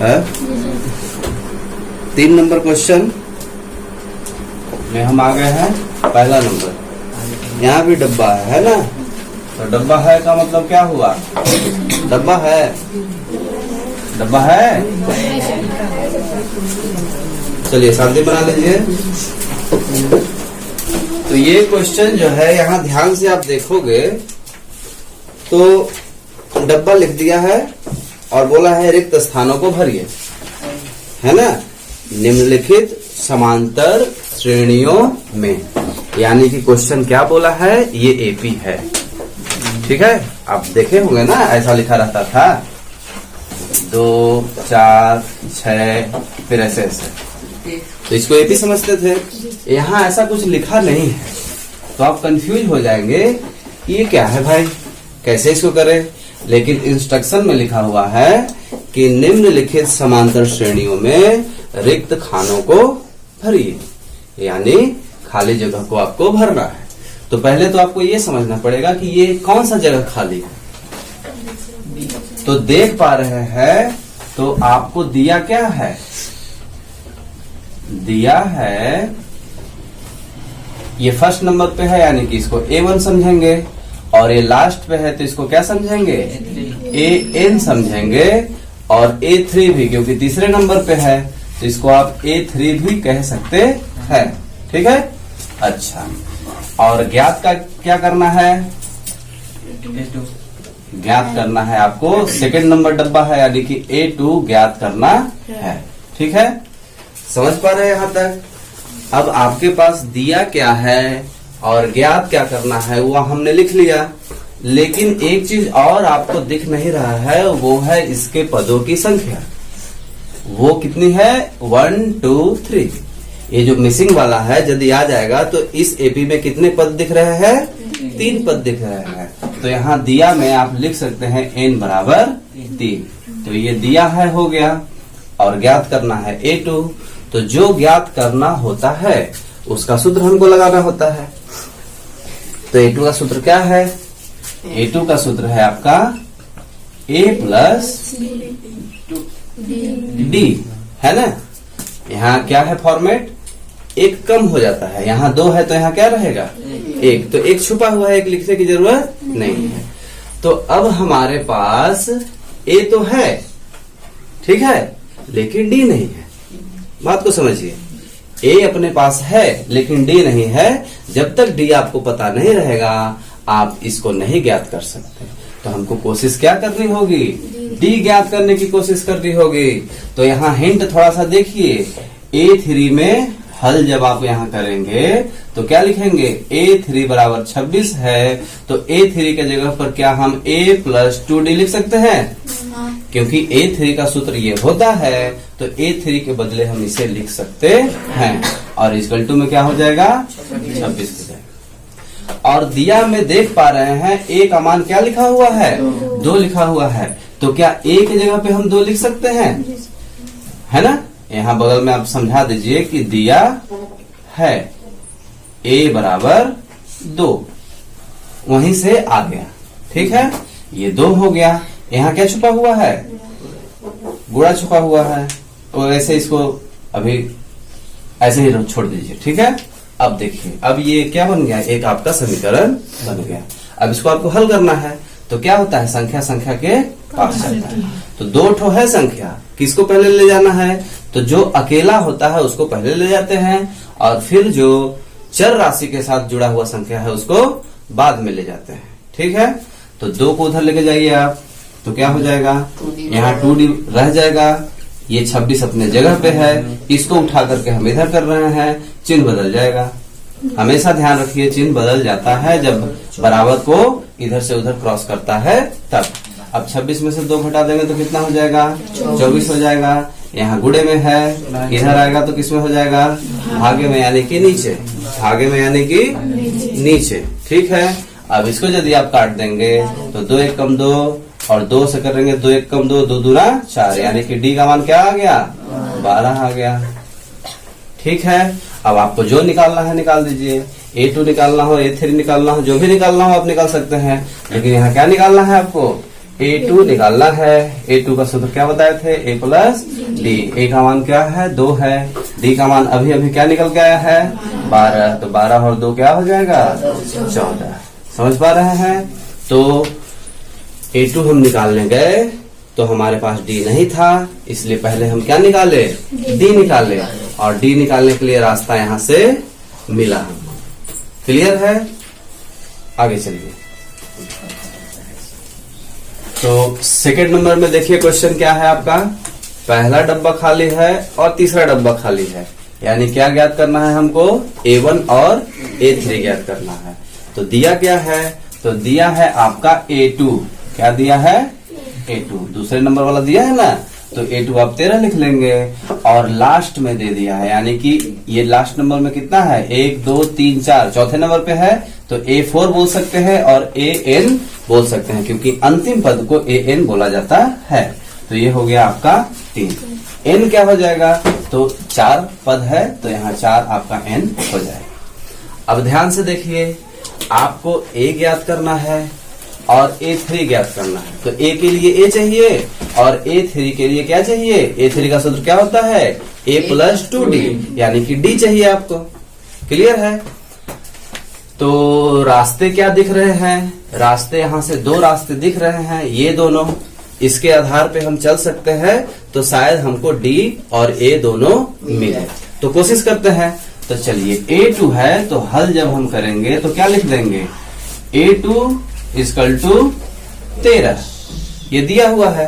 है। 3 number question में हम आ गए हैं। पहला नंबर, यहाँ भी डब्बा है ना, तो डब्बा है का मतलब क्या हुआ? डब्बा है, डब्बा है। चलिए शांति बना लीजिए। तो ये क्वेश्चन जो है यहाँ ध्यान से आप देखोगे तो डब्बा लिख दिया है और बोला है रिक्त स्थानों को भरिए, है ना, निम्नलिखित समांतर श्रेणियों में। यानी कि क्वेश्चन क्या बोला है, ये एपी है, ठीक है। आप देखे होंगे ना, ऐसा लिखा रहता था 2 4 6 फिर ऐसे ऐसे, तो इसको एपी समझते थे। यहाँ ऐसा कुछ लिखा नहीं है तो आप कंफ्यूज हो जाएंगे ये क्या है भाई, कैसे इसको करें। लेकिन इंस्ट्रक्शन में लिखा हुआ है कि निम्नलिखित समांतर श्रेणियों में रिक्त खानों को भरिए, यानी खाली जगह को आपको भरना है। तो पहले तो आपको ये समझना पड़ेगा कि ये कौन सा जगह खाली है। तो देख पा रहे हैं, तो आपको दिया क्या है, दिया है ये फर्स्ट नंबर पे है, यानी कि इसको A1 समझेंगे, और ये लास्ट पे है तो इसको क्या समझेंगे, AN समझेंगे, और A3 भी, क्योंकि तीसरे नंबर पे है तो इसको आप A3 भी कह सकते हैं, ठीक है। अच्छा, और ज्ञात का क्या करना है, ज्ञात करना है आपको, सेकंड नंबर डब्बा है यानी कि A2 ज्ञात करना है, ठीक है। समझ पा रहे हैं यहाँ तक। अब आपके पास दिया क्या है और ज्ञात क्या करना है वो हमने लिख लिया, लेकिन एक चीज और आपको दिख नहीं रहा है, वो है इसके पदों की संख्या। वो कितनी है, 1 2 3। ये जो मिसिंग वाला है यदि आ जाएगा तो इस एपी में कितने पद दिख रहे हैं, 3 पद दिख रहे हैं। तो यहाँ दिया में आप लिख सकते हैं n बराबर 3। तो ये दिया है हो गया, और ज्ञात करना है A2। तो जो ज्ञात करना होता है उसका सूत्र हमको लगाना होता है। तो A2 का सूत्र क्या है, A2 का सूत्र है आपका A प्लस D, है ना। यहाँ क्या है फॉर्मेट, एक कम हो जाता है, यहाँ 2 है तो यहाँ क्या रहेगा 1, तो 1 छुपा हुआ है, 1 लिखने की जरूरत नहीं है। तो अब हमारे पास A तो है, ठीक है, लेकिन D नहीं है। बात को समझिए, A अपने पास है लेकिन D नहीं है। जब तक D आपको पता नहीं रहेगा आप इसको नहीं ज्ञात कर सकते। तो हमको कोशिश क्या करनी होगी, D ज्ञात करने की कोशिश करनी होगी। तो यहाँ हिंट थोड़ा सा देखिए, A3 में हल जब आप यहाँ करेंगे तो क्या लिखेंगे, A3 बराबर 26 है, तो A3 के जगह पर क्या हम A प्लस 2D लिख सकते हैं, क्योंकि A3 का सूत्र ये होता है, तो A3 के बदले हम इसे लिख सकते हैं, और इस गलटू में क्या हो जाएगा 26 हो जाएगा। और दिया में देख पा रहे हैं A का मान क्या लिखा हुआ है, 2 लिखा हुआ है, तो क्या A की जगह पे हम 2 लिख सकते हैं, है ना। यहाँ बगल में आप समझा दीजिए कि दिया है A बराबर 2, वहीं से आ गया, ठीक है, ये 2 हो गया। यहाँ क्या छुपा हुआ है, गुणा छुपा हुआ है, तो ऐसे इसको अभी ऐसे ही छोड़ दीजिए, ठीक है। अब देखिए, अब ये क्या बन गया, एक आपका समीकरण बन गया। अब इसको आपको हल करना है, तो क्या होता है, संख्या संख्या के पास जाता है। तो 2 ठो है संख्या, किसको पहले ले जाना है, तो जो अकेला होता है उसको पहले ले जाते हैं, और फिर जो चर राशि के साथ जुड़ा हुआ संख्या है उसको बाद में ले जाते हैं, ठीक है। तो 2 को उधर लेके जाइए आप, तो क्या हो जाएगा, यहाँ 2D रह जाएगा, ये 26 अपने जगह पे है, इसको उठा करके हम इधर कर रहे हैं, चिन्ह बदल जाएगा। हमेशा ध्यान रखिए चिन्ह बदल जाता है जब बराबर को इधर से उधर क्रॉस करता है तब। अब 26 में से 2 घटा देंगे तो कितना हो जाएगा, 24 हो जाएगा। यहाँ गुणे में है, इधर आएगा तो किसमें हो जाएगा, भागे में यानी कि नीचे, भागे में यानी कि नीचे, ठीक है। अब इसको यदि आप काट देंगे तो 2 1 कम 2, और 2 से करेंगे 2 1 कम 2, 2 दूना 4, यानी कि D का मान क्या आ गया, 12 आ गया, ठीक है। अब आपको जो निकालना है निकाल दीजिए, A2 निकालना हो, A3 निकालना हो, जो भी निकालना हो आप निकाल सकते हैं, लेकिन यहाँ क्या निकालना है आपको, A2 निकालना है। A2 का सूत्र क्या बताए थे, A प्लस डी। A का मान क्या है, 2 है। D का मान अभी अभी क्या निकल के आया है, 12। तो 12 और 2 क्या हो जाएगा, 14। समझ पा रहे हैं। तो A2 हम निकालने गए तो हमारे पास D नहीं था, इसलिए पहले हम क्या निकाले, D निकाले, और D निकालने के लिए रास्ता यहां से मिला। क्लियर है, आगे चलिए। तो सेकंड नंबर में देखिए क्वेश्चन क्या है आपका, पहला डब्बा खाली है और तीसरा डब्बा खाली है, यानी क्या ज्ञात करना है हमको, A1 और A3 ज्ञात करना है। तो दिया क्या है, तो दिया है आपका A2। क्या दिया है, A2। दूसरे नंबर वाला दिया है ना, तो A2 आप 13 लिख लेंगे, और लास्ट में दे दिया है, यानी कि ये लास्ट नंबर में कितना है, 1 2 3 4, चौथे नंबर पे है तो A4 बोल सकते हैं और AN बोल सकते हैं, क्योंकि अंतिम पद को AN बोला जाता है। तो ये हो गया आपका 3। N क्या हो जाएगा, तो 4 पद है तो यहाँ 4 आपका N हो जाएगा। अब ध्यान से देखिए, आपको A ज्ञात करना है और A3 ज्ञात करना है। तो A के लिए A चाहिए और A3 के लिए क्या चाहिए, A3 का सूत्र क्या होता है, A प्लस 2D, यानी कि D चाहिए आपको। क्लियर है। तो रास्ते क्या दिख रहे हैं, रास्ते यहां से 2 रास्ते दिख रहे हैं, ये दोनों, इसके आधार पे हम चल सकते हैं, तो शायद हमको D और A दोनों मिले। तो कोशिश करते हैं। तो चलिए, A2 है तो हल जब हम करेंगे तो क्या लिख देंगे, A2 इक्वल टू 13, ये दिया हुआ है।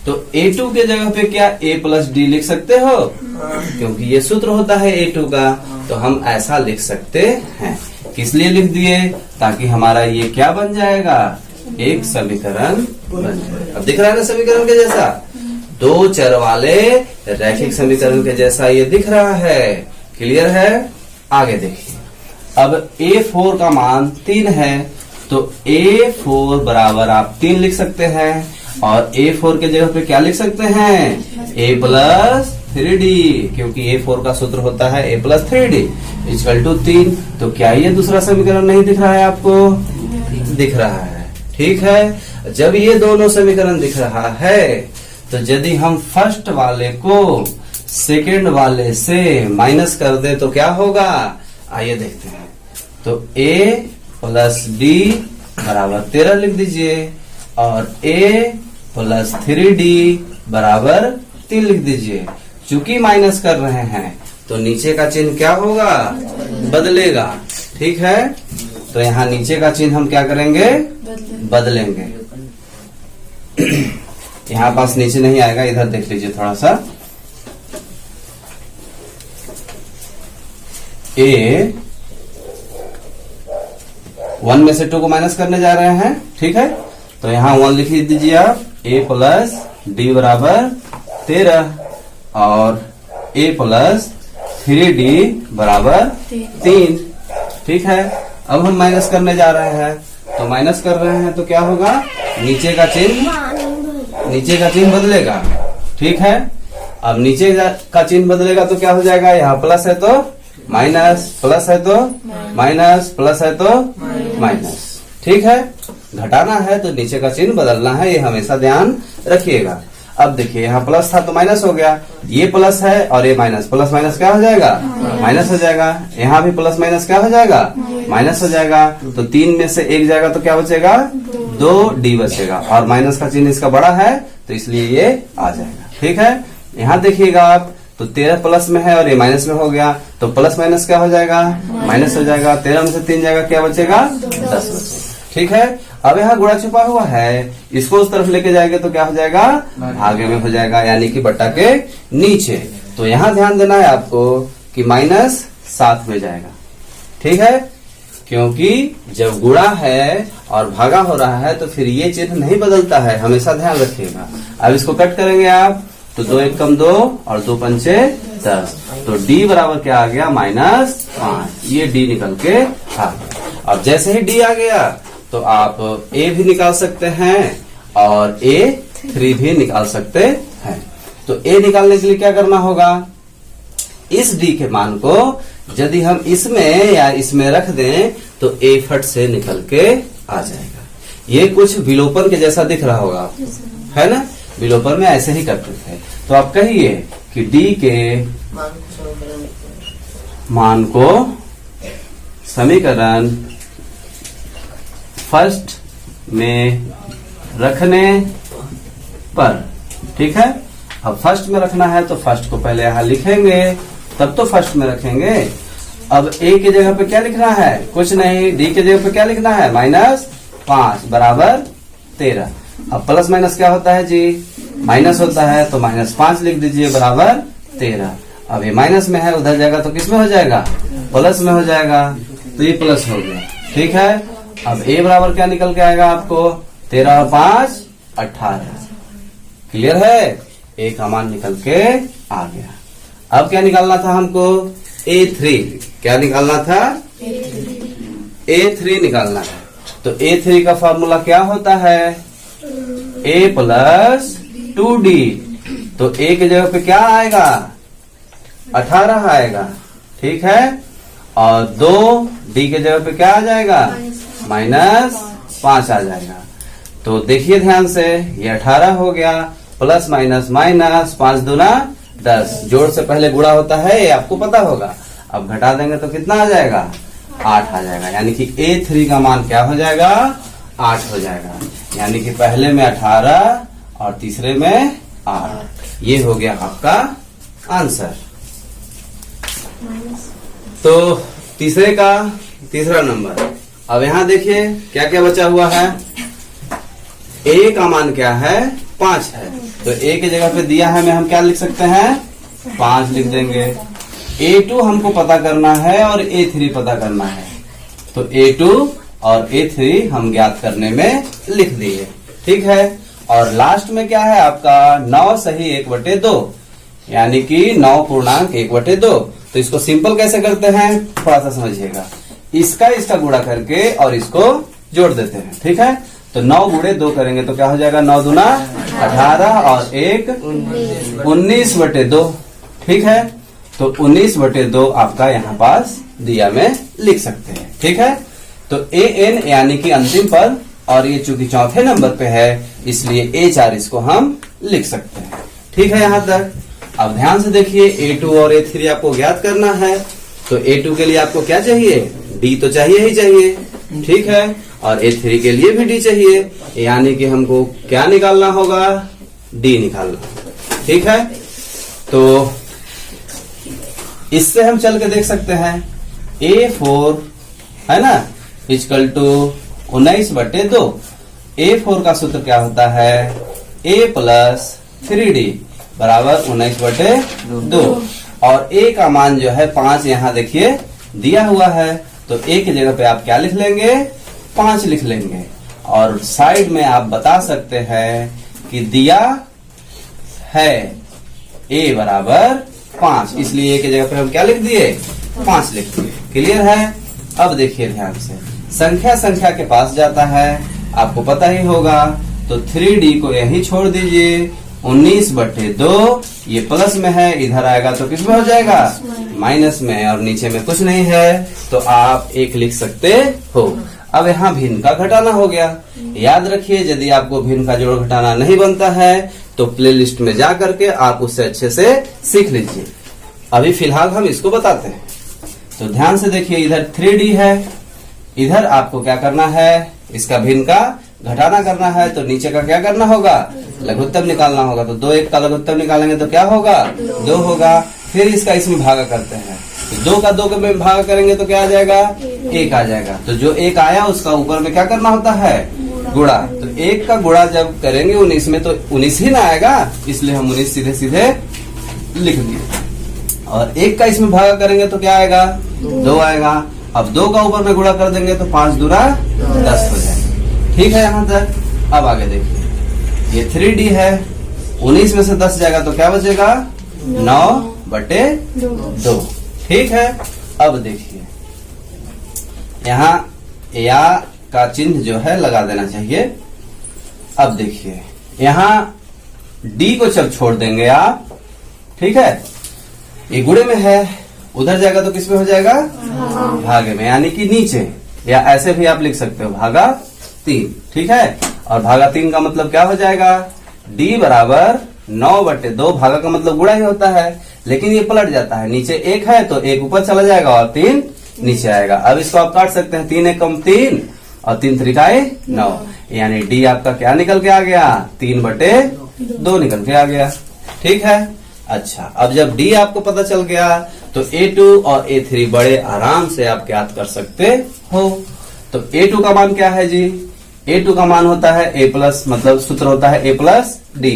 तो A2 के जगह पे क्या A प्लस डी लिख सकते हो, क्योंकि ये सूत्र होता है A2 का, तो हम ऐसा लिख सकते हैं। किस लिए लिख दिए, ताकि हमारा ये क्या बन जाएगा, एक समीकरण बन जाएगा। अब दिख रहा है ना समीकरण के जैसा, 2 चर वाले रैखिक समीकरण के जैसा ये दिख रहा है। क्लियर है, आगे देखिए। अब A4 का मान 3 है, तो A4 बराबर आप 3 लिख सकते हैं, और A4 के जगह पे क्या लिख सकते हैं, A प्लस 3D, क्योंकि A4 का सूत्र होता है A plus 3D equal to 3। तो क्या ये दूसरा समीकरण नहीं दिख रहा है आपको, दिख रहा है। ठीक है, जब ये दोनों समीकरण दिख रहा है, तो यदि हम फर्स्ट वाले को सेकेंड वाले से माइनस कर दे तो क्या होगा, आइए देखते हैं। तो A प्लस D बराबर 13 लिख दीजिए, और A प्लस 3D बराबर 3 लिख दीजिए। चूंकि माइनस कर रहे हैं तो नीचे का चिन्ह क्या होगा, बदलेगा। ठीक है, तो यहाँ नीचे का चिन्ह हम क्या करेंगे, बदलेंगे। यहाँ पास नीचे नहीं आएगा, इधर देख लीजिए थोड़ा सा। A 1 में से 2 को माइनस करने जा रहे हैं। ठीक है, तो यहाँ 1 लिख दीजिए आप, A प्लस डी बराबर 13, और A प्लस 3D बराबर 3। ठीक है, अब हम माइनस करने जा रहे हैं, तो माइनस कर रहे हैं तो क्या होगा, नीचे का चिन्ह बदलेगा। ठीक है, अब नीचे का चिन्ह बदलेगा तो क्या हो जाएगा, यहाँ प्लस है तो माइनस, प्लस है तो माइनस, प्लस है तो माइनस। ठीक है, घटाना है तो नीचे का चिन्ह बदलना है, ये हमेशा ध्यान रखिएगा। अब देखिए, यहाँ प्लस था तो माइनस हो गया, ये प्लस है और ये माइनस, प्लस माइनस क्या हो जाएगा, माइनस हो जाएगा। यहाँ भी प्लस माइनस क्या हो जाएगा, माइनस हो जाएगा। तो 3 में से 1 जाएगा तो क्या बचेगा, 2D बचेगा, और माइनस का चिन्ह इसका बड़ा है तो इसलिए ये आ जाएगा। ठीक है, यहाँ देखिएगा आप, तो 13 प्लस में है और ये माइनस में हो गया, तो प्लस माइनस क्या हो जाएगा, माइनस हो जाएगा। 13 में से 3 जाएगा, क्या बचेगा, 10 बचेगा। ठीक है, अब यहाँ गुणा छुपा हुआ है, इसको उस तरफ लेके जाएंगे तो क्या हो जाएगा, आगे में हो जाएगा, यानी कि बट्टा के नीचे। तो यहाँ ध्यान देना है आपको कि माइनस साथ में जाएगा। ठीक है, क्योंकि जब गुणा है और भागा हो रहा है तो फिर ये चिन्ह नहीं बदलता है, हमेशा ध्यान रखिएगा। अब इसको कट करेंगे आप, तो 2 1 कम 2 और 2 पंचे 10, तो D बराबर क्या आ गया, -5। ये D निकल के आ गया। अब जैसे ही D आ गया तो आप A भी निकाल सकते हैं और A3 भी निकाल सकते हैं। तो A निकालने के लिए क्या करना होगा, इस D के मान को यदि हम इसमें या इसमें रख दें तो A फट से निकल के आ जाएगा। ये कुछ विलोपन के जैसा दिख रहा होगा आपको, है ना। विलोपन में ऐसे ही करते थे। तो आप कहिए कि डी के मान को समीकरण फर्स्ट में रखने पर, ठीक है। अब फर्स्ट में रखना है तो फर्स्ट को पहले यहां लिखेंगे, तब तो फर्स्ट में रखेंगे। अब ए की जगह पे क्या लिखना है, कुछ नहीं। डी की जगह पे क्या लिखना है, -5 बराबर 13। अब प्लस माइनस क्या होता है जी, माइनस होता है, तो -5 लिख दीजिए बराबर 13। अब ये माइनस में है, उधर जाएगा तो किस में हो जाएगा, प्लस में हो जाएगा, तो ये प्लस हो गया, ठीक है। अब ए बराबर क्या निकल के आएगा आपको, 13 और 5 18। क्लियर है, ए का मान निकल के आ गया। अब क्या निकालना था हमको, A3। क्या निकालना था, A3 निकालना है। तो A3 का फॉर्मूला क्या होता है, A + 2D। तो A की जगह पे क्या आएगा, 18 आएगा, ठीक है। और 2D की जगह पे क्या आ जाएगा, -5 आ जाएगा। तो देखिए ध्यान से, ये 18 हो गया, प्लस माइनस माइनस, 5 दूना 10। जोड़ से पहले गुणा होता है, ये आपको पता होगा। अब घटा देंगे तो कितना आ जाएगा, 8 आ जाएगा। यानी कि A3 का मान क्या हो जाएगा, 8 हो जाएगा। यानी कि पहले में 18 और तीसरे में 8। ये हो गया आपका आंसर। तो तीसरे का तीसरा नंबर। अब यहाँ देखिए क्या क्या बचा हुआ है। A का मान क्या है, 5 है। तो A की जगह पे दिया है, में हम क्या लिख सकते हैं, 5 लिख देंगे। A2 हमको पता करना है और A3 पता करना है। तो A2 और A3 हम ज्ञात करने में लिख दिए, ठीक है। और लास्ट में क्या है आपका, 9 सही 1/2, यानी कि 9 पूर्णांक 1/2। तो इसको सिंपल कैसे करते हैं, थोड़ा सा समझिएगा। इसका गुणा करके और इसको जोड़ देते हैं, ठीक है। तो 9 गुणे 2 करेंगे तो क्या हो जाएगा, 9 दूना 18 और 1 19/2, ठीक है। तो 19/2 आपका यहाँ पास दिया में लिख सकते हैं, ठीक है। तो AN यानी कि अंतिम पद, और ये चूंकि चौथे नंबर पे है इसलिए A4 इसको हम लिख सकते हैं, ठीक है यहाँ तक। अब ध्यान से देखिए, A2 और A3 आपको ज्ञात करना है। तो A2 के लिए आपको क्या चाहिए, D तो चाहिए ही चाहिए, ठीक है। और A3 के लिए भी D चाहिए, यानी कि हमको क्या निकालना होगा, D निकालना, ठीक है। तो इससे हम चल के देख सकते हैं, A4 है ना, = 19/2। A4 का सूत्र क्या होता है, A + 3D बराबर 19/2। और A का मान जो है 5 यहाँ देखिए दिया हुआ है। तो A की जगह पे आप क्या लिख लेंगे, 5 लिख लेंगे। और साइड में आप बता सकते हैं कि दिया है A बराबर 5, इसलिए A की जगह पे हम क्या लिख दिए, 5 लिख दिए। क्लियर है। अब देखिए ध्यान से, संख्या के पास जाता है, आपको पता ही होगा। तो 3D को यही छोड़ दीजिए, 19/2 ये प्लस में है, इधर आएगा तो किस में हो जाएगा, माइनस में, और नीचे में कुछ नहीं है तो आप 1 लिख सकते हो। अब यहाँ भिन्न का घटाना हो गया। याद रखिए, यदि आपको भिन्न का जोड़ घटाना नहीं बनता है तो प्लेलिस्ट में जा करके आप उससे अच्छे से सीख लीजिए। अभी फिलहाल हम इसको बताते हैं। तो ध्यान से देखिए, इधर 3D है, इधर आपको क्या करना है, इसका भिन्न का घटाना करना है। तो नीचे का क्या करना होगा, लघुत्तम निकालना होगा। तो 2 1 का लघुत्तम निकालेंगे तो क्या होगा, 2 होगा। फिर इसका इसमें भागा करते हैं, तो 2 का 2 में भागा करेंगे तो क्या आ जाएगा, 1 आ जाएगा। तो जो 1 आया उसका ऊपर में क्या करना होता है, गुणा। तो 1 का गुणा जब करेंगे 19 में तो 19 ही ना आएगा, इसलिए हम 19 सीधे सीधे लिख दिए। और 1 का इसमें भागा करेंगे तो क्या आएगा, 2 आएगा। अब 2 का ऊपर में गुणा कर देंगे तो 5 दूना 10 हो जाएगा, ठीक है यहाँ तक। अब आगे देखिए, ये 3D है, 19 में से 10 जाएगा तो क्या बचेगा, 9/2, ठीक है। अब देखिए यहाँ या का चिन्ह जो है लगा देना चाहिए। अब देखिए यहाँ D को जब छोड़ देंगे आप, ठीक है, ये गुणे में है, उधर जाएगा तो किसमें हो जाएगा, भागे में, यानी कि नीचे, या ऐसे भी आप लिख सकते हो, भागा 3, ठीक है। और भागा 3 का मतलब क्या हो जाएगा, D बराबर 9/2। भागा का मतलब गुणा ही होता है, लेकिन ये पलट जाता है, नीचे 1 है तो 1 ऊपर चला जाएगा और 3 नीचे आएगा। अब इसको आप काट सकते हैं, 3 एकम 3 और 3 त्रिकाए 9, यानी D आपका क्या निकल के आ गया, 3/2 निकल के आ गया, ठीक है। अच्छा, अब जब D आपको पता चल गया तो A2 और A3 बड़े आराम से आप ज्ञात कर सकते हो। तो A2 का मान क्या है जी, A2 का मान होता है A प्लस, मतलब सूत्र होता है A प्लस D।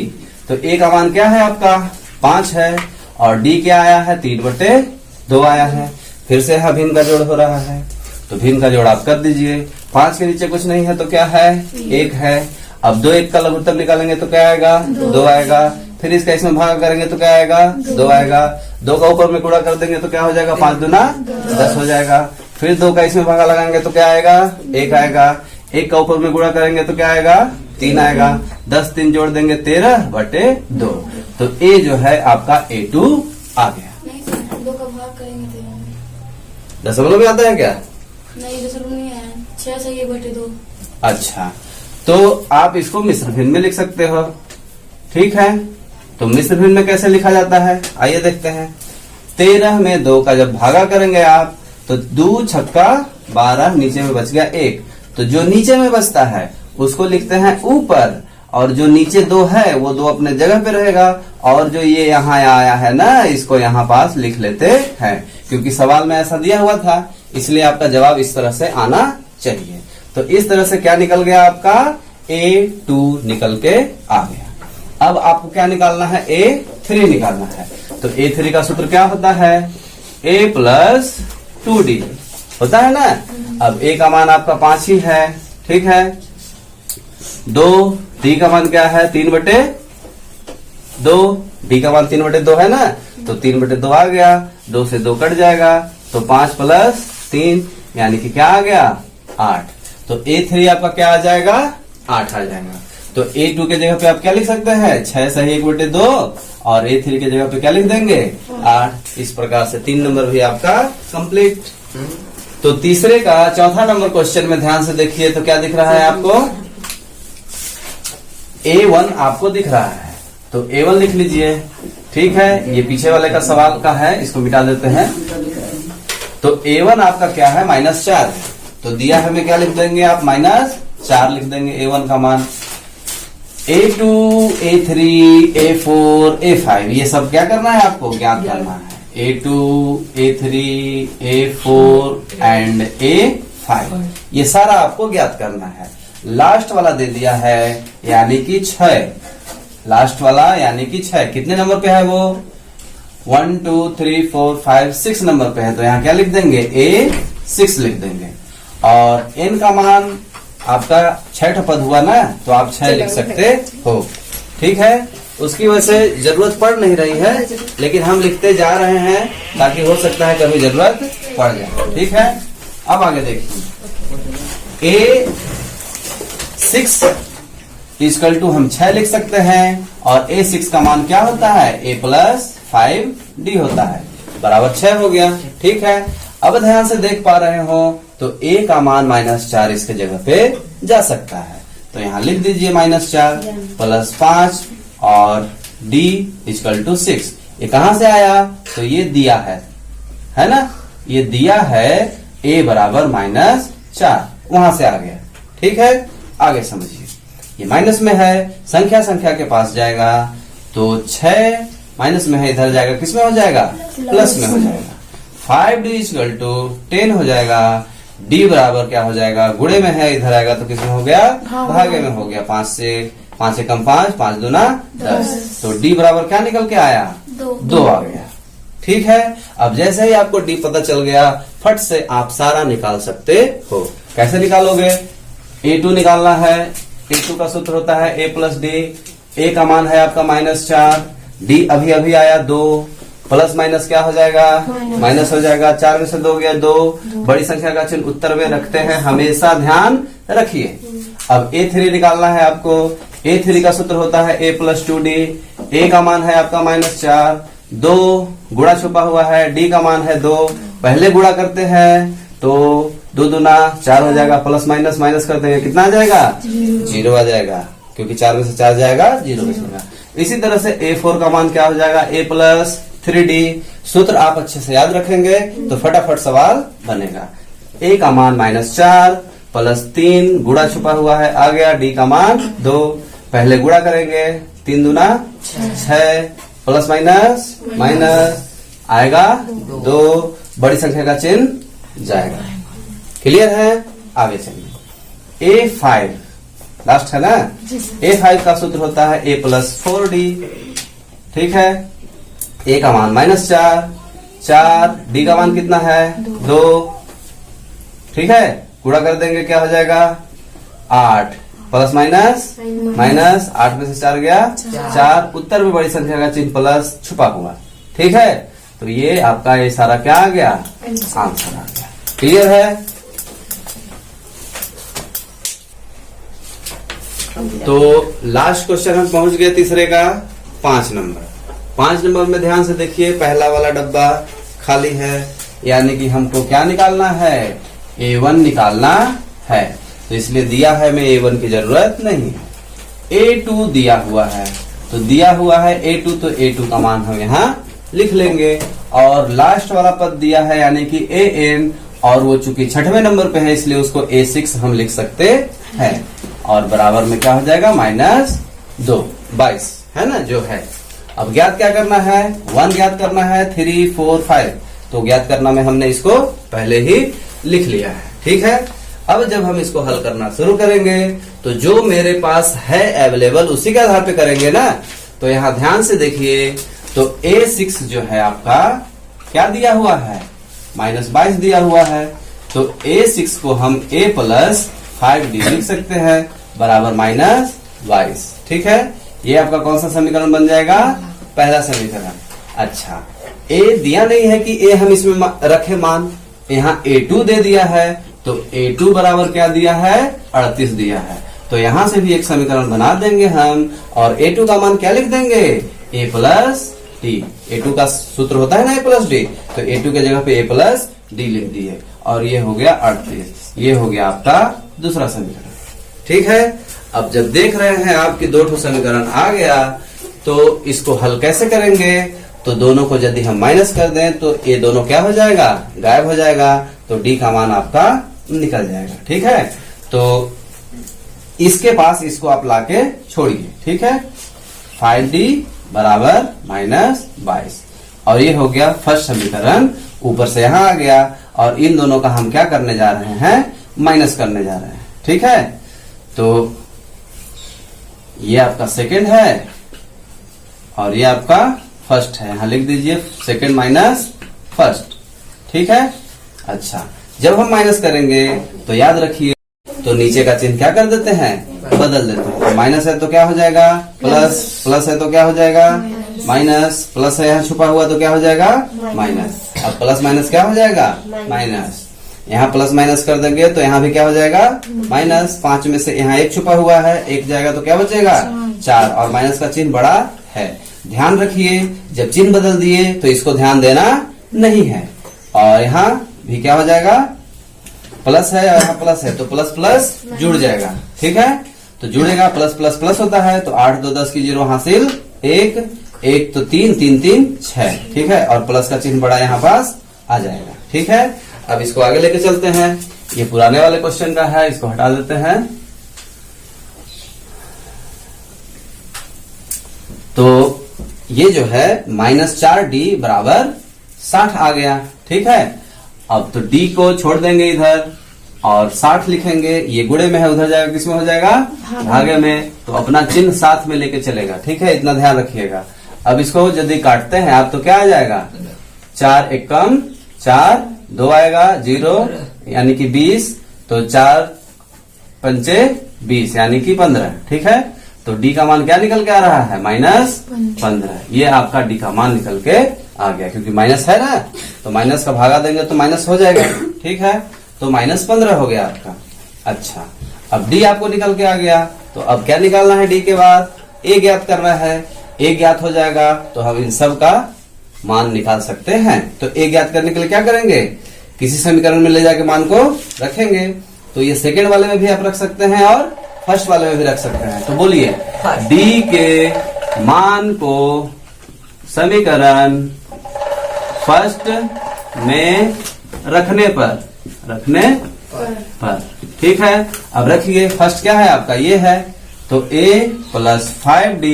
तो A का मान क्या है आपका 5 है और D क्या आया है 3/2 आया है। फिर से है भिन्न का जोड़ हो रहा है, तो भिन्न का जोड़ आप कर दीजिए। 5 के नीचे कुछ नहीं है तो क्या है 1 है। अब 2 1 का लघुत्तम निकालेंगे तो क्या आएगा 2 आएगा। फिर इसका इसमें भाग करेंगे तो क्या आएगा 2 आएगा। 2 का ऊपर में गुणा कर देंगे तो क्या हो जाएगा 5 दूना 10 हो जाएगा। फिर 2 का इसमें भागा लगाएंगे तो क्या आएगा 1 आएगा। 1 का ऊपर में गुणा करेंगे तो क्या आएगा 3 आएगा। 10 3 जोड़ देंगे 13/2। तो A जो है आपका A2 आ गया। नहीं, 2 का भाग करेंगे 13 दशमलव में आता है क्या, नहीं दशमलव नहीं है, 6 से 1/2। अच्छा, तो आप इसको मिश्र भिन्न में लिख सकते हो, ठीक है। तो मिश्र भिन्न में कैसे लिखा जाता है, आइए देखते हैं। 13 में 2 का जब भागा करेंगे आप तो 2 छक्का 12, नीचे में बच गया 1। तो जो नीचे में बचता है उसको लिखते हैं ऊपर, और जो नीचे 2 है वो 2 अपने जगह पे रहेगा, और जो ये यहाँ आया है ना इसको यहाँ पास लिख लेते हैं, क्योंकि सवाल में ऐसा दिया हुआ था, इसलिए आपका जवाब इस तरह से आना चाहिए। तो इस तरह से क्या निकल गया आपका A2 निकल के आ गया। अब आपको क्या निकालना है, A3 निकालना है। तो A3 का सूत्र क्या होता है, A प्लस 2D होता है ना। अब A का मान आपका 5 ही है, ठीक है। 2 D का मान क्या है 3/2, D का मान 3/2 है ना, तो 3/2 आ गया। 2 से 2 कट जाएगा तो 5 + 3 यानी कि क्या आ गया 8। तो A3 आपका क्या आ जाएगा 8 आ जाएगा। तो A2 के जगह पे आप क्या लिख सकते हैं 6 से 1/2, और A3 के जगह पे क्या लिख देंगे 8। इस प्रकार से 3 नंबर भी आपका कंप्लीट। तो तीसरे का चौथा नंबर क्वेश्चन में ध्यान से देखिए तो क्या दिख रहा है आपको, A1 आपको दिख रहा है, तो A1 लिख लीजिए, ठीक है। ये पीछे वाले का सवाल का है, इसको मिटा देते हैं। तो A1 आपका क्या है -4, तो दिया है हमें क्या लिख देंगे आप -4 लिख देंगे A1 का मान। A2, A3, A4, A5 ये सब क्या करना है आपको ज्ञात करना है। A2, A3, A4 and A5 ये सारा आपको ज्ञात करना है। लास्ट वाला दे दिया है यानी कि 6, लास्ट वाला यानी कि 6 कितने नंबर पे है वो 1 2 3 4 5 6 नंबर पे है, तो यहाँ क्या लिख देंगे A6 लिख देंगे। और n का मान आपका 6 पद हुआ ना, तो आप 6 लिख सकते हो, ठीक है। उसकी वजह से जरूरत पड़ नहीं रही है, लेकिन हम लिखते जा रहे हैं ताकि हो सकता है कभी जरूरत पड़ जाए, ठीक है। अब आगे देखिए A6 इक्वल टू हम 6 लिख सकते हैं, और A6 का मान क्या होता है A + 5D होता है, बराबर 6 हो गया, ठीक है। अब ध्यान से देख पा रहे हो तो A का मान -4 इसके जगह पे जा सकता है, तो यहाँ लिख दीजिए -4 + 5 और D = 6। ये कहां से आया, तो ये दिया है ना, ये दिया है A बराबर -4, वहां से आ गया, ठीक है। आगे समझिए, ये माइनस में है, संख्या संख्या के पास जाएगा, तो 6 माइनस में है, इधर जाएगा किस में हो जाएगा प्लस में हो जाएगा। 5D = 10 हो जाएगा। D बराबर क्या हो जाएगा, गुणे में है, इधर आएगा तो किसमें हो गया भागे में हो गया। 5 से 5 एकम 5, 5 दूना 10, तो D बराबर क्या निकल के आया 2 आ गया, ठीक है। अब जैसे ही आपको D पता चल गया, फट से आप सारा निकाल सकते हो। कैसे निकालोगे, A2 निकालना है, A2 का सूत्र होता है A + D। A का मान है आपका -4, D अभी अभी आया 2, प्लस माइनस क्या हो जाएगा माइनस हो जाएगा। 4 में से 2 गया 2, बड़ी संख्या का चिन्ह उत्तर में रखते हैं, हमेशा ध्यान रखिए। अब A3 निकालना है आपको, A3 का सूत्र होता है A + 2D। A का मान है आपका -4, 2 गुणा छुपा हुआ है, D का मान है 2, पहले गुणा करते हैं तो 2 दूना 4 हो जाएगा, प्लस माइनस माइनस कर देंगे, कितना आ जाएगा? 0 आ जाएगा, क्योंकि 4 में से 4 जाएगा 0 बचेगा। इसी तरह से A4 का मान क्या हो जाएगा? A plus 3D। सूत्र आप अच्छे से याद रखेंगे तो फटाफट सवाल बनेगा। A का मान -4 प्लस 3, गुणा छुपा हुआ है, आ गया। D का मान 2, पहले गुणा करेंगे, 3 दूना 6 प्लस माइनस माइनस आएगा 2, बड़ी संख्या का चिन्ह जाएगा। क्लियर है? आगे चलिए। A5 लास्ट है ना? A5 का सूत्र होता है A प्लस 4D। ठीक है, A का मान -4, D का मान कितना है? 2। ठीक है, गुणा कर देंगे, क्या हो जाएगा? 8 प्लस माइनस माइनस, 8 में से 4 गया 4, उत्तर में बड़ी संख्या का चिन्ह प्लस छुपा हुआ। ठीक है, तो ये आपका ये सारा क्या आ गया? आंसर आ गया। क्लियर है? तो लास्ट क्वेश्चन हम पहुंच गए तीसरे का, 5 नंबर। 5 नंबर में ध्यान से देखिए, पहला वाला डब्बा खाली है, यानी कि हमको क्या निकालना है? A1 निकालना है, तो इसलिए दिया है में A1 की जरूरत नहीं है। A2 दिया हुआ है, तो दिया हुआ है A2, तो A2 का मान हम यहाँ लिख लेंगे। और लास्ट वाला पद दिया है यानी कि AN, और वो चूंकि 6वें नंबर पे है इसलिए उसको A6 हम लिख सकते हैं। और बराबर में क्या हो जाएगा? -2, 22 है ना जो है। अब ज्ञात क्या करना है? 1 ज्ञात करना है, 3, 4, 5। तो ज्ञात करना में हमने इसको पहले ही लिख लिया है। ठीक है, अब जब हम इसको हल करना शुरू करेंगे तो जो मेरे पास है अवेलेबल उसी के आधार पे करेंगे ना। तो यहाँ ध्यान से देखिए, तो A6 जो है आपका क्या दिया हुआ है? -22 दिया हुआ है, तो A6 को हम A प्लस 5D लिख सकते हैं, बराबर -22। ठीक है, ये आपका कौन सा समीकरण बन जाएगा? पहला समीकरण। अच्छा, A दिया नहीं है कि A हम इसमें रखे मान, यहाँ A2 दे दिया है, तो A2 बराबर क्या दिया है? 38 दिया है। तो यहाँ से भी एक समीकरण बना देंगे हम, और A2 का मान क्या लिख देंगे? A plus D। A2 का सूत्र होता है ना A प्लस D, तो A2 के जगह पे A प्लस D लिख दिए, और ये हो गया 38। ये हो गया आपका दूसरा समीकरण। ठीक है, अब जब देख रहे हैं आपकी 2 समीकरण आ गया, तो इसको हल कैसे करेंगे? तो दोनों को यदि हम माइनस कर दें तो ये दोनों क्या हो जाएगा? गायब हो जाएगा, तो D का मान आपका निकल जाएगा। ठीक है, तो इसके पास इसको आप लाके छोड़िए। ठीक है, 5D बराबर -22, और ये हो गया फर्स्ट समीकरण, ऊपर से यहाँ आ गया, और इन दोनों का हम क्या करने जा रहे हैं? माइनस करने जा रहे हैं। ठीक है, तो ये आपका सेकंड है और ये आपका फर्स्ट है, यहां लिख दीजिए सेकंड माइनस फर्स्ट। ठीक है, अच्छा, जब हम माइनस करेंगे तो याद रखिए, तो नीचे का चिन्ह क्या कर देते हैं? बदल देते हैं। तो माइनस है तो क्या हो जाएगा? प्लस, प्लस है तो क्या हो जाएगा? माइनस, प्लस है यहाँ छुपा हुआ तो क्या हो जाएगा? माइनस। अब प्लस माइनस क्या हो जाएगा? माइनस। यहाँ प्लस माइनस कर देंगे तो यहाँ भी क्या हो जाएगा? माइनस। 5 में से यहाँ 1 छुपा हुआ है, 1 जाएगा तो क्या बचेगा? 4, और माइनस का चिन्ह बड़ा है। ध्यान रखिए, जब चिन्ह बदल दिए तो इसको ध्यान देना नहीं है, और यहाँ भी क्या हो जाएगा? प्लस है और यहाँ प्लस है, तो प्लस प्लस जुड़ जाएगा। ठीक है, तो जुड़ेगा, प्लस प्लस प्लस होता है, तो 8 2 10 की 0 हासिल, 1 1 तो 3 3 3 6। ठीक है, और प्लस का चिन्ह बड़ा यहाँ पास आ जाएगा। ठीक है, अब इसको आगे लेके चलते हैं। ये पुराने वाले क्वेश्चन का है, इसको हटा देते हैं। तो ये जो है -4D बराबर 60 आ गया। ठीक है, अब तो D को छोड़ देंगे इधर और 60 लिखेंगे, ये गुणे में है, उधर जाएगा, किसमें हो जाएगा? भागे में। तो अपना चिन्ह साथ में लेके चलेगा। ठीक है, इतना ध्यान रखिएगा। अब इसको यदि काटते हैं आप तो क्या आ जाएगा? 4 1 कम 4, 2 आएगा 0 यानी कि 20, तो 4 पंचे 20 यानी कि 15। ठीक है, तो D का मान क्या निकल के आ रहा है? -15। ये आपका D का मान निकल के आ गया, क्योंकि माइनस है ना, तो माइनस का भागा देंगे तो माइनस हो जाएगा। ठीक है, तो -15 हो गया आपका। अच्छा, अब D आपको निकल के आ गया, तो अब क्या निकालना है? D के बाद A ज्ञात करना है। A ज्ञात हो जाएगा तो हम इन सब का मान निकाल सकते हैं। तो A ज्ञात करने के लिए क्या करेंगे? किसी समीकरण में ले जाके मान को रखेंगे। तो ये सेकेंड वाले में भी आप रख सकते हैं और फर्स्ट वाले में भी रख सकते हैं। तो बोलिए डी के मान को समीकरण फर्स्ट में रखने पर ठीक है। अब रखिए फर्स्ट क्या है आपका, ये है, तो a प्लस 5d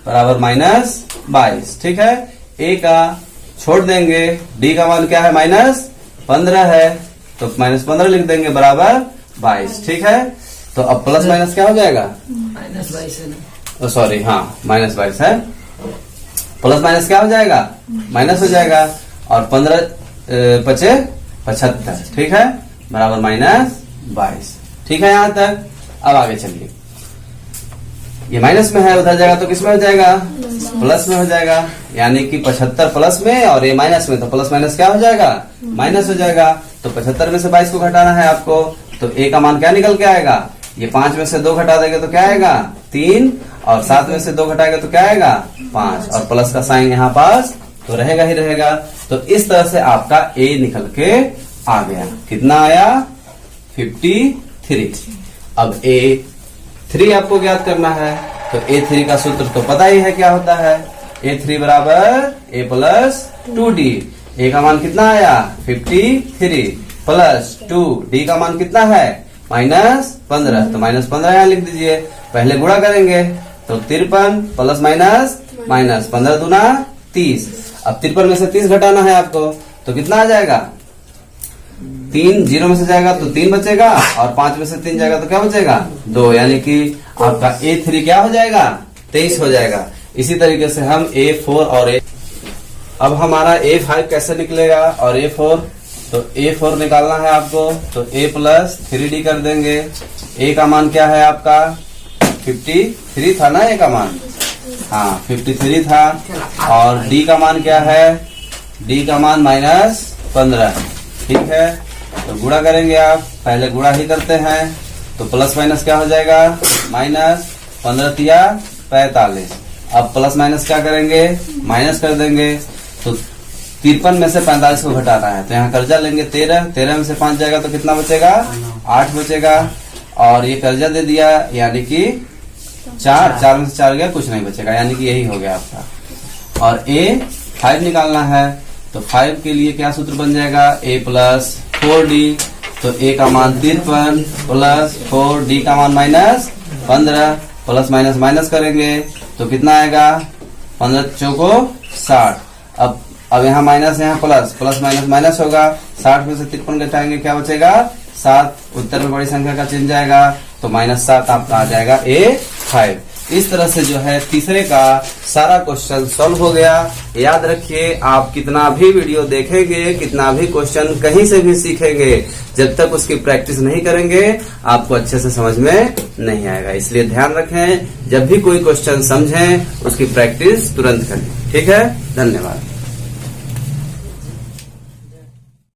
बराबर माइनस 22। ठीक है, a का छोड़ देंगे, d का मान क्या है -15 है, तो -15 लिख देंगे बराबर 22। ठीक है, तो अब प्लस माइनस क्या हो जाएगा, -22 है। सॉरी हाँ -22 है, प्लस माइनस क्या हो जाएगा, माइनस हो जाएगा, और 15 पचे 75। ठीक है, बराबर -22। ठीक है यहाँ तक। अब आगे चलिए, ये माइनस में है, उधर जाएगा तो किस में हो जाएगा, प्लस में हो जाएगा, यानी कि 75 प्लस में और ये माइनस में, तो प्लस माइनस क्या हो जाएगा, माइनस हो जाएगा। तो 75 में से 22 को घटाना है आपको, तो a का मान क्या निकल के आएगा, ये 5 में से 2 घटा देंगे तो क्या आएगा 3, और 7 में से 2 घटाएगा तो क्या आएगा 5, और प्लस का साइन यहाँ पास तो रहेगा ही रहेगा। तो इस तरह से आपका a निकल के आ गया, कितना आया 53। अब A3 आपको ज्ञात करना है, तो A3 का सूत्र तो पता ही है क्या होता है, A3 बराबर A प्लस 2D। A का मान कितना आया 53 प्लस 2D का मान कितना है -15, तो -15 यहाँ लिख दीजिए। पहले गुणा करेंगे तो 53 प्लस माइनस 15 दूना 30। अब 53 में से 30 घटाना है आपको, तो कितना आ जाएगा, 3 0 में से जाएगा तो 3 बचेगा, और 5 में से 3 जाएगा तो क्या बचेगा 2, यानी कि आपका A3 क्या हो जाएगा 23 हो जाएगा। इसी तरीके से हम A4 और अब हमारा A5 कैसे निकलेगा और A4, तो A4 निकालना है आपको, तो A प्लस 3D कर देंगे। A का मान क्या है आपका 53 था ना, A का मान हाँ 53 था, और D का मान क्या है, D का मान -15। ठीक है, तो गुणा करेंगे आप, पहले गुणा ही करते हैं, तो प्लस माइनस क्या हो जाएगा -15 तिया 45। अब प्लस माइनस क्या करेंगे, माइनस कर देंगे, तो 53 में से 45 को घटाना है, तो यहाँ कर्जा लेंगे 13 में से 5 जाएगा तो कितना बचेगा 8 बचेगा, और ये कर्जा दे दिया यानी कि 4 में से 4 गया, कुछ नहीं बचेगा, यानी कि यही हो गया आपका। और A5 निकालना है, तो 5 के लिए क्या सूत्र बन जाएगा, A प्लस 4D, तो A का मान 53 प्लस 4D का मान -15, प्लस माइनस माइनस करेंगे तो कितना आएगा 15 चौको 60। अब यहाँ माइनस यहाँ प्लस माइनस माइनस होगा, 60 में से 53 घटाएंगे क्या बचेगा 7, उत्तर में बड़ी संख्या का चिन्ह जाएगा, तो -7 आपका आ जाएगा A5। इस तरह से जो है तीसरे का सारा क्वेश्चन सॉल्व हो गया। याद रखिए, आप कितना भी वीडियो देखेंगे, कितना भी क्वेश्चन कहीं से भी सीखेंगे, जब तक उसकी प्रैक्टिस नहीं करेंगे आपको अच्छे से समझ में नहीं आएगा। इसलिए ध्यान रखें, जब भी कोई क्वेश्चन समझें उसकी प्रैक्टिस तुरंत करें। ठीक है, धन्यवाद।